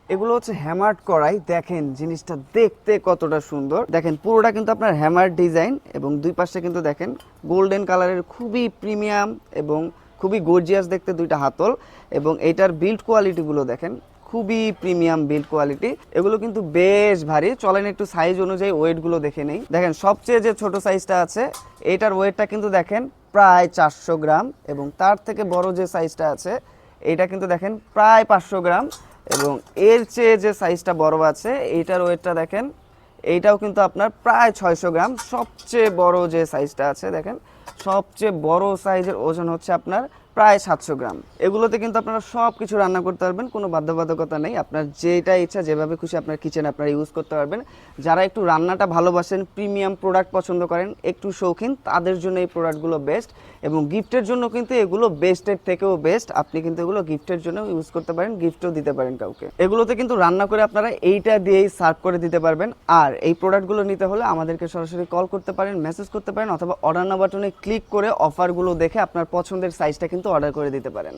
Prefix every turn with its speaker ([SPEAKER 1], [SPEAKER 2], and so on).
[SPEAKER 1] এগুলো হচ্ছে হ্যামার্ড কড়াই। দেখেন জিনিসটা দেখতে কতটা সুন্দর। দেখেন পুরোটা কিন্তু আপনার হ্যামার ডিজাইন এবং দুই পাশে কিন্তু দেখেন গোল্ডেন কালারের খুবই প্রিমিয়াম এবং খুবই গর্জিয়াস দেখতে দুইটা হাতল। এবং এটার বিল্ড কোয়ালিটিগুলো দেখেন খুবই প্রিমিয়াম বিল্ড কোয়ালিটি। এগুলো কিন্তু বেশ ভারী। চলেন একটু সাইজ অনুযায়ী ওয়েটগুলো দেখে নেই। দেখেন সবচেয়ে যে ছোট সাইজটা আছে এটার ওয়েটটা কিন্তু দেখেন প্রায় 400 গ্রাম এবং তার থেকে বড় যে সাইজটা আছে এটা কিন্তু দেখেন প্রায় 500 গ্রাম এবং এর চেয়ে যে সাইজটা বড় আছে এইটার ওয়েটটা দেখেন এইটাও কিন্তু আপনার প্রায় 600 গ্রাম। সবচেয়ে বড় যে সাইজটা আছে দেখেন সবচেয়ে বড় সাইজের ওজন হচ্ছে আপনার প্রায় 700 গ্রাম। এগুলোতে কিন্তু আপনারা সব কিছু রান্না করতে পারবেন, কোনো বাধ্যবাধকতা নেই। আপনার যেটা ইচ্ছা যেভাবে খুশি আপনার কিচেনে আপনারা ইউজ করতে পারবেন। যারা একটু রান্নাটা ভালোবাসেন, প্রিমিয়াম প্রোডাক্ট পছন্দ করেন, একটু শৌখিন, তাদের জন্য এই প্রোডাক্টগুলো বেস্ট এবং গিফটের জন্য কিন্তু এগুলো বেস্টের থেকেও বেস্ট। আপনি কিন্তু এগুলো গিফটের জন্য ইউজ করতে পারেন, গিফটও দিতে পারেন কাউকে। এগুলোতে কিন্তু রান্না করে আপনারা এইটা দিয়েই সার্ভ করে দিতে পারবেন। আর এই প্রোডাক্টগুলো নিতে হলে আমাদেরকে সরাসরি কল করতে পারেন, মেসেজ করতে পারেন অথবা অর্ডার নাও বাটনে ক্লিক করে অফারগুলো দেখে আপনার পছন্দের সাইজটা কিন্তু অর্ডার করে দিতে পারেন।